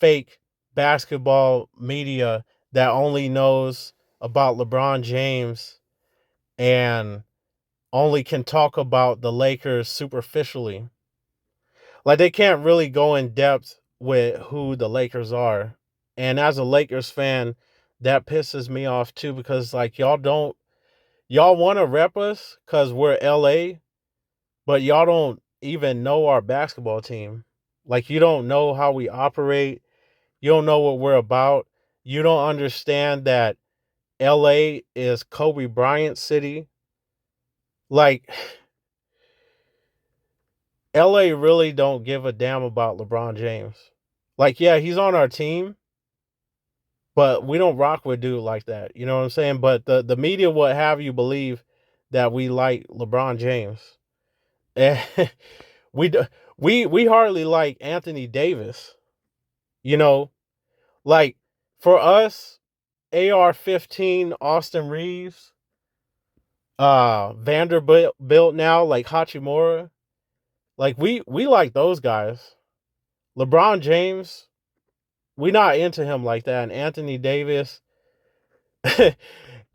fake basketball media that only knows about LeBron James and only can talk about the Lakers superficially. Like they can't really go in depth with who the Lakers are. And as a Lakers fan, that pisses me off too because like y'all want to rep us cuz we're LA, but y'all don't even know our basketball team. Like you don't know how we operate. You don't know what we're about. You don't understand that LA is Kobe Bryant city. Like LA really don't give a damn about LeBron James. Like yeah, he's on our team, but we don't rock with dude like that. You know what I'm saying? But the media would have you believe that we like LeBron James. And we d- we hardly like Anthony Davis. You know, like for us, AR-15, Austin Reeves, Vanderbilt built now, like Hachimura. Like we like those guys. LeBron James, we not into him like that. And Anthony Davis,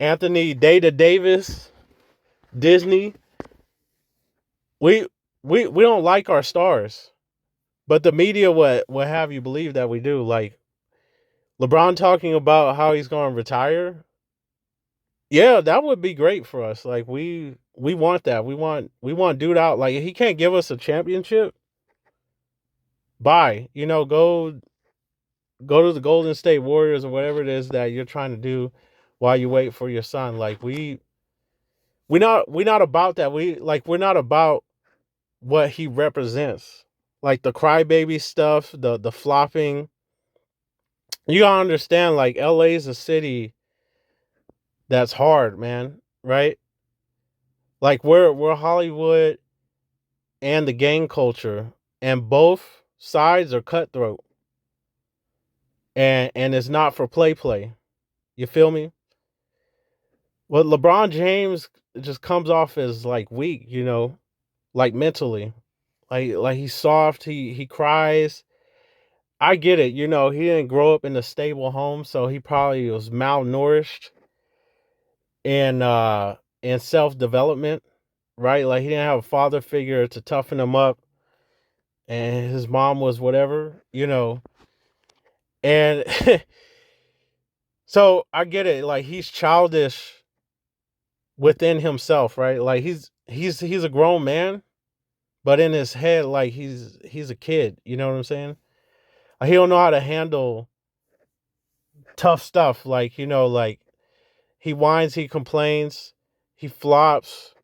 Anthony Data Davis, Disney, we we don't like our stars. But the media would have you believe that we do. Like LeBron talking about how he's going to retire. Yeah, that would be great for us. Like we want that. We want dude out. Like if he can't give us a championship, bye. You know, go to the Golden State Warriors or whatever it is that you're trying to do while you wait for your son. Like we not about that. We're not about what he represents. Like the crybaby stuff, the flopping. You gotta understand, like LA is a city that's hard, man. Right? Like we're Hollywood and the gang culture, and both sides are cutthroat, and it's not for play. You feel me? Well, LeBron James just comes off as like weak, you know, like mentally, like he's soft. He cries. I get it. You know, he didn't grow up in a stable home, so he probably was malnourished and in self development, right? Like he didn't have a father figure to toughen him up, and his mom was whatever, you know. And so I get it. Like he's childish within himself, right? Like he's a grown man, but in his head, like he's a kid. You know what I'm saying? Like, he don't know how to handle tough stuff. Like you know, like he whines, he complains, he flops.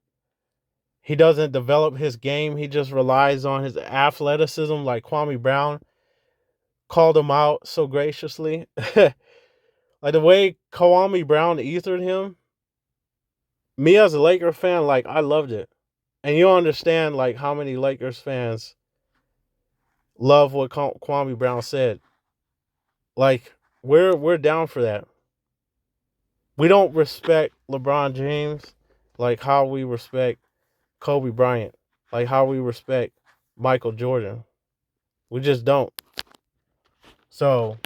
He doesn't develop his game. He just relies on his athleticism, like Kwame Brown called him out so graciously. Like the way Kwame Brown ethered him, me as a Laker fan, like I loved it. And you understand like how many Lakers fans love what Kwame Brown said. Like we're down for that. We don't respect LeBron James like how we respect Kobe Bryant, like how we respect Michael Jordan. We just don't. So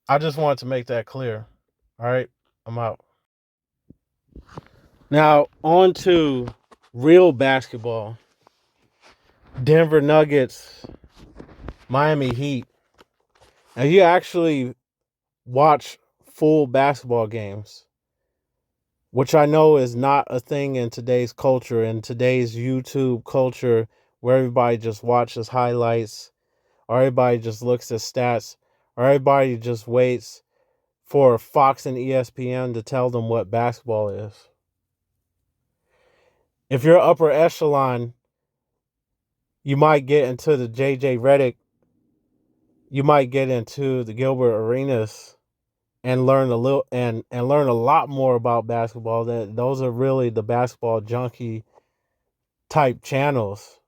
I just wanted to make that clear. All right, I'm out. Now on to real basketball. Denver Nuggets, Miami Heat. Now you actually watch full basketball games, which I know is not a thing in today's culture, in today's YouTube culture, where everybody just watches highlights, or everybody just looks at stats, or everybody just waits for Fox and ESPN to tell them what basketball is. If you're upper echelon, you might get into the JJ Redick, you might get into the Gilbert Arenas and learn a little and learn a lot more about basketball. That those are really the basketball junkie type channels.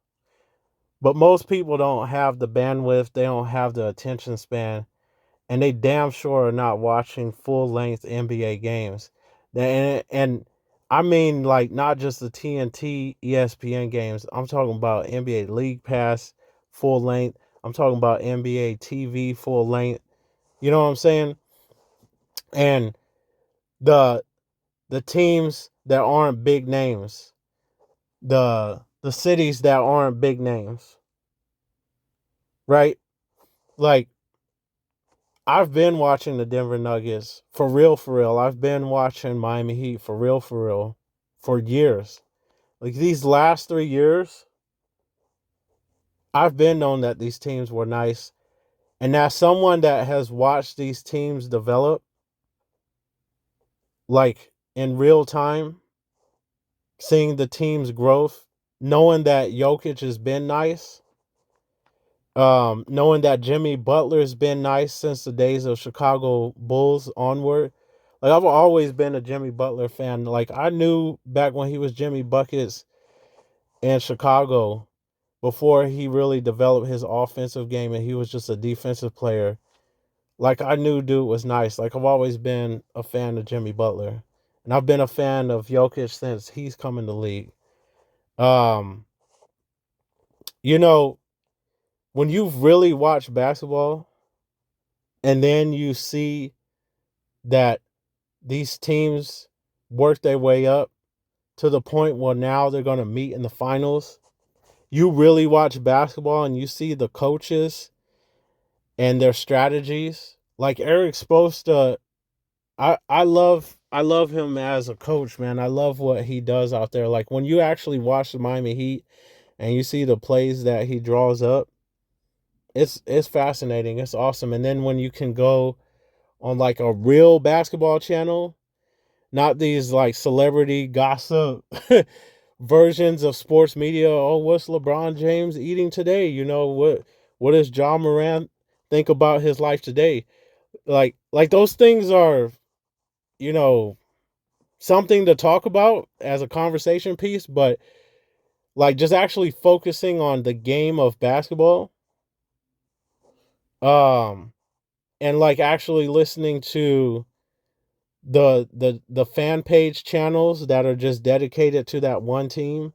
But most people don't have the bandwidth, they don't have the attention span, and they damn sure are not watching full length NBA games. And I mean like not just the TNT ESPN games. I'm talking about NBA League Pass full length. I'm talking about NBA TV full length. You know what I'm saying? And the the teams that aren't big names, the cities that aren't big names, right? Like I've been watching the Denver Nuggets for real, for real. I've been watching Miami Heat for real, for years. Like these last 3 years, I've been known that these teams were nice. And as someone that has watched these teams develop, like in real time, seeing the team's growth, knowing that Jokic has been nice, knowing that Jimmy Butler's been nice since the days of Chicago Bulls onward. Like I've always been a Jimmy Butler fan. Like I knew back when he was Jimmy Buckets in Chicago, before he really developed his offensive game and he was just a defensive player. Like I knew dude was nice. Like I've always been a fan of Jimmy Butler. And I've been a fan of Jokic since he's come in the league. Um, you know, when you've really watched basketball and then you see that these teams work their way up to the point where now they're going to meet in the finals, you really watch basketball and you see the coaches and their strategies. Like Eric Spoelstra, I love him as a coach, man. I love what he does out there. Like when you actually watch the Miami Heat and you see the plays that he draws up, it's fascinating. It's awesome. And then when you can go on like a real basketball channel, not these like celebrity gossip versions of sports media. Oh, what's LeBron James eating today? What does John Morant think about his life today? Like those things are, you know, something to talk about as a conversation piece, but like just actually focusing on the game of basketball, um, and like actually listening to the fan page channels that are just dedicated to that one team,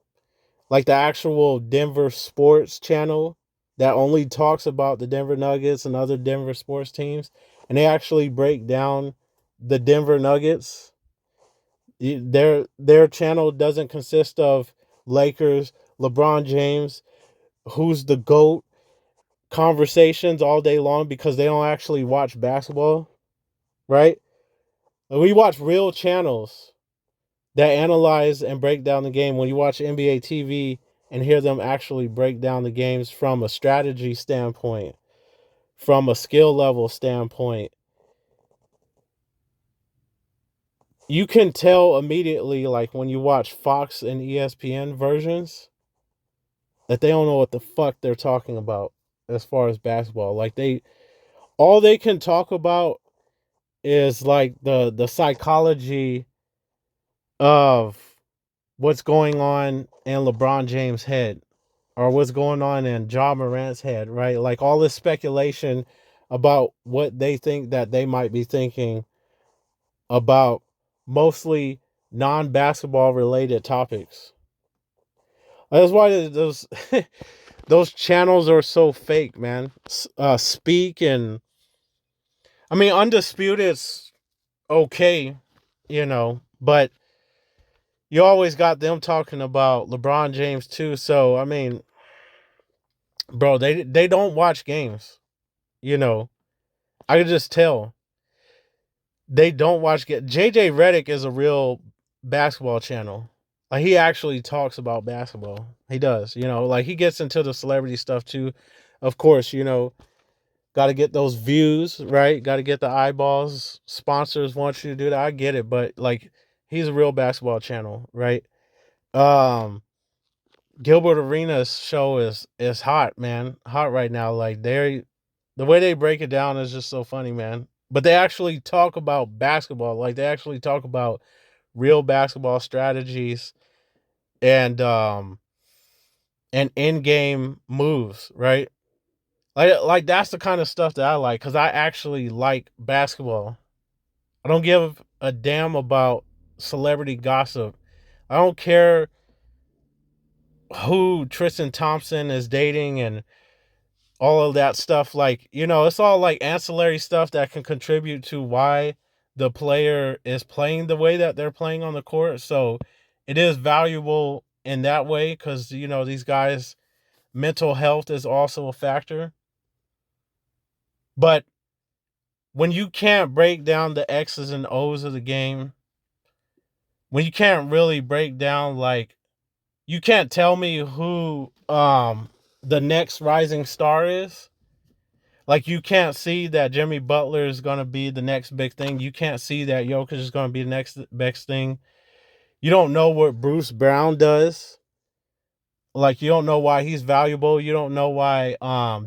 like the actual Denver sports channel that only talks about the Denver Nuggets and other Denver sports teams, and they actually break down the Denver Nuggets. Their channel doesn't consist of Lakers, LeBron James, who's the GOAT conversations all day long because they don't actually watch basketball, right? We watch real channels that analyze and break down the game. When you watch NBA TV and hear them actually break down the games from a strategy standpoint, from a skill level standpoint, you can tell immediately, like when you watch Fox and ESPN versions, that they don't know what the fuck they're talking about as far as basketball. Like all they can talk about is like the psychology of what's going on in LeBron James' head or what's going on in Ja Morant's head, right? Like all this speculation about what they think that they might be thinking about mostly non-basketball related topics. That's why those those channels are so fake, man. Speak and I mean Undisputed's okay, but you always got them talking about LeBron James too. So I mean, bro, they don't watch games. You know, I could just tell they don't watch games. JJ Redick is a real basketball channel. Like he actually talks about basketball. He does. Like he gets into the celebrity stuff too. Of course, got to get those views, right? Got to get the eyeballs. Sponsors want you to do that. I get it, but like he's a real basketball channel, right? Um Gilbert Arenas show is hot, man. Hot right now. Like the way they break it down is just so funny, man. But they actually talk about basketball. Like they actually talk about real basketball strategies and in-game moves, right? Like that's the kind of stuff that I like cuz I actually like basketball. I don't give a damn about celebrity gossip. I don't care who Tristan Thompson is dating and all of that stuff, like, it's all like ancillary stuff that can contribute to why the player is playing the way that they're playing on the court. So it is valuable in that way because, these guys, mental health is also a factor. But when you can't break down the X's and O's of the game, when you can't really break down, like, you can't tell me who the next rising star is. Like, you can't see that Jimmy Butler is going to be the next big thing. You can't see that Jokic is going to be the next best thing. You don't know what Bruce Brown does. Like, you don't know why he's valuable. You don't know why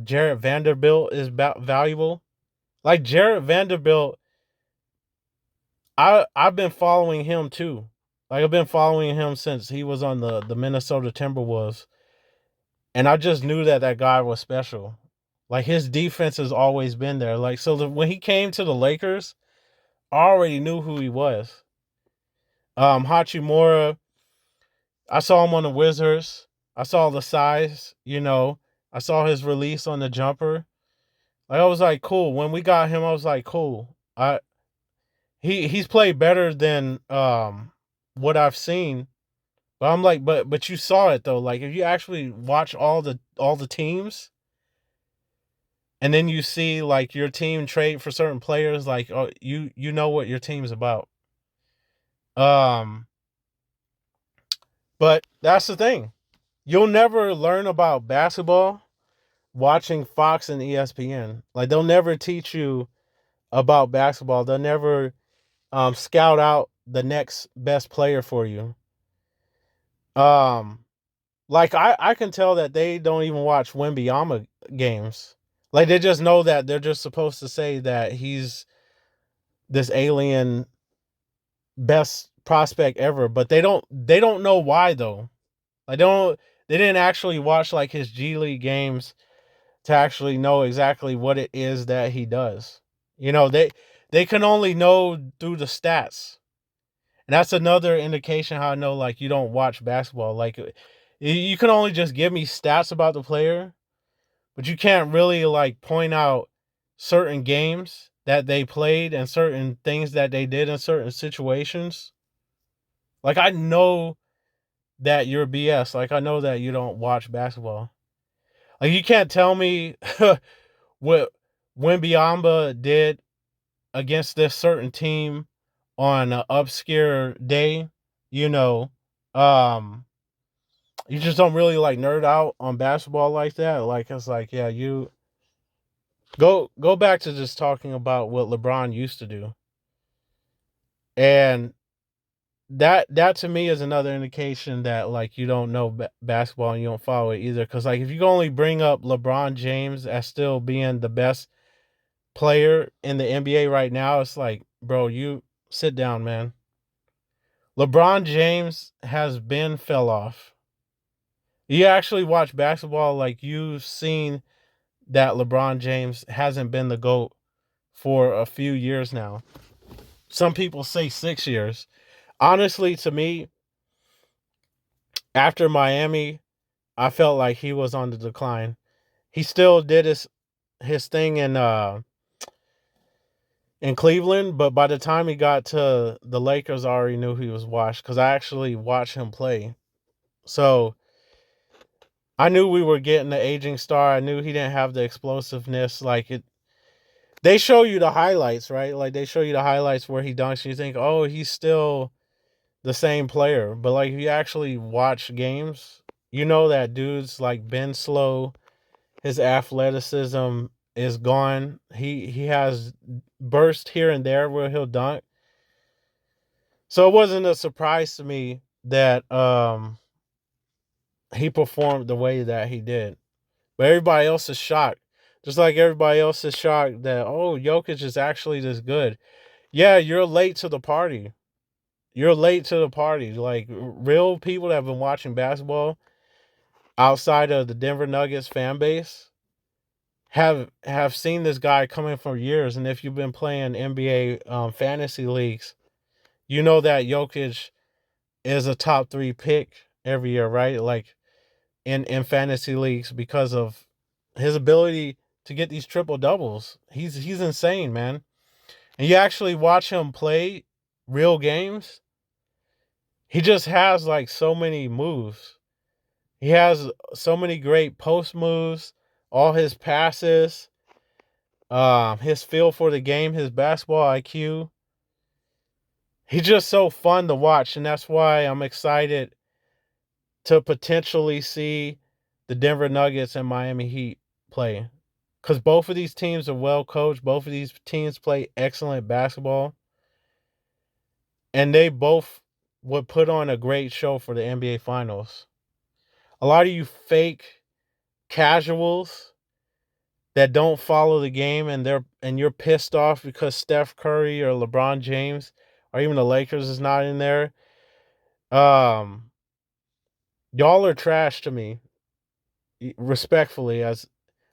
Jarrett Vanderbilt is valuable. Like, Jarrett Vanderbilt, I've been following him too. Like, I've been following him since he was on the Minnesota Timberwolves. And I just knew that guy was special. Like, his defense has always been there. Like, so when he came to the Lakers, I already knew who he was. Hachimura, I saw him on the Wizards. I saw the size, I saw his release on the jumper. Like, I was like, cool. When we got him, I was like, cool. He's played better than what I've seen. But I'm like, but you saw it though. Like, if you actually watch all the teams, and then you see like your team trade for certain players, like, oh, you know what your team's about. But that's the thing. You'll never learn about basketball watching Fox and ESPN. Like, they'll never teach you about basketball. They'll never scout out the next best player for you. Like, I can tell that they don't even watch Wembanyama games. Like, they just know that they're just supposed to say that he's this alien best prospect ever, but they don't know why though. They didn't actually watch like his G League games to actually know exactly what it is that he does. They can only know through the stats. And that's another indication how I know, like, you don't watch basketball. Like, you can only just give me stats about the player, but you can't really like point out certain games that they played and certain things that they did in certain situations. Like, I know that you're BS. Like, I know that you don't watch basketball. Like, you can't tell me what Wembanyama did against this certain team on an obscure day. You know, um, you just don't really like nerd out on basketball like that. Like, it's like, yeah, you go back to just talking about what LeBron used to do, and that to me is another indication that, like, you don't know basketball and you don't follow it either. Because, like, if you can only bring up LeBron James as still being the best player in the NBA right now, it's like, bro, you sit down, man. LeBron James has been fell off. You actually watch basketball, like, you've seen that LeBron James hasn't been the GOAT for a few years now. Some people say 6 years. Honestly, to me, after Miami, I felt like he was on the decline. He still did his thing in Cleveland, but by the time he got to the Lakers, I already knew he was washed because I actually watched him play. So I knew we were getting the aging star. I knew he didn't have the explosiveness. Like, they show you the highlights, right? Like, they show you the highlights where he dunks, and you think, oh, he's still the same player. But, like, if you actually watch games, you know that dude's like been slow. His athleticism is gone. He has burst here and there where he'll dunk. So it wasn't a surprise to me that he performed the way that he did. But everybody else is shocked. Just like everybody else is shocked that, oh, Jokic is actually this good. Yeah, you're late to the party. You're late to the party. Like, real people that have been watching basketball outside of the Denver Nuggets fan base have seen this guy coming for years. And if you've been playing NBA fantasy leagues, you know that Jokic is a top 3 pick every year, right? Like, in fantasy leagues because of his ability to get these triple doubles. He's insane, man. And you actually watch him play real games, he just has like so many moves. He has so many great post moves, all his passes, his feel for the game, his basketball IQ. He's just so fun to watch, and that's why I'm excited to potentially see the Denver Nuggets and Miami Heat play. Because both of these teams are well coached. Both of these teams play excellent basketball. And they both would put on a great show for the NBA Finals. A lot of you fake casuals that don't follow the game and you're pissed off because Steph Curry or LeBron James or even the Lakers is not in there. Um, y'all are trash to me, respectfully. As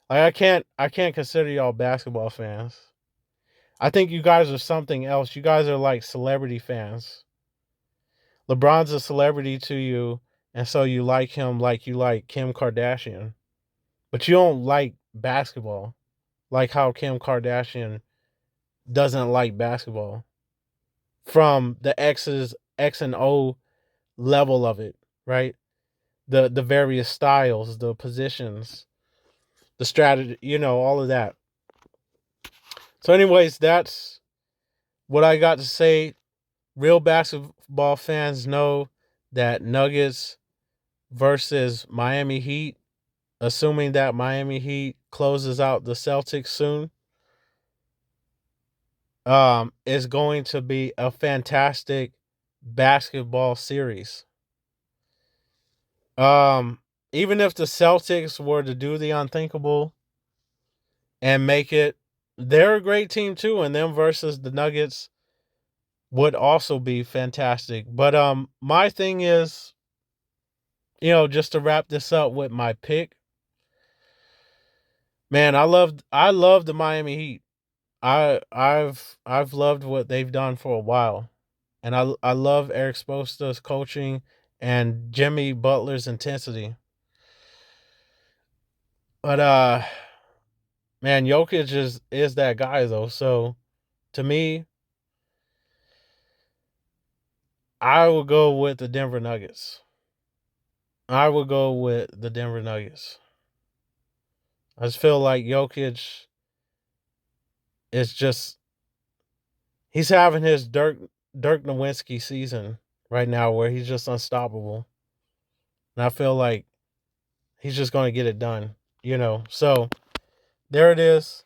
like, I can't consider y'all basketball fans. I think you guys are something else. You guys are like celebrity fans. LeBron's a celebrity to you, and so you like him like you like Kim Kardashian. But you don't like basketball, like how Kim Kardashian doesn't like basketball from the X and O level of it, right? The various styles, the positions, the strategy, all of that. So, anyways, that's what I got to say. Real basketball fans know that Nuggets versus Miami Heat, assuming that Miami Heat closes out the Celtics soon, is going to be a fantastic basketball series. Um, Even if the Celtics were to do the unthinkable and make it, they're a great team too, and them versus the Nuggets would also be fantastic. But my thing is, just to wrap this up with my pick, man, I love the Miami Heat. I've loved what they've done for a while. And I love Eric Spoelstra's coaching and Jimmy Butler's intensity. But man, Jokic is that guy though. So to me, I would go with the Denver Nuggets. I would go with the Denver Nuggets. I just feel like Jokic is just he's having his Dirk Nowitzki season right now where he's just unstoppable. And I feel like he's just going to get it done. So there it is.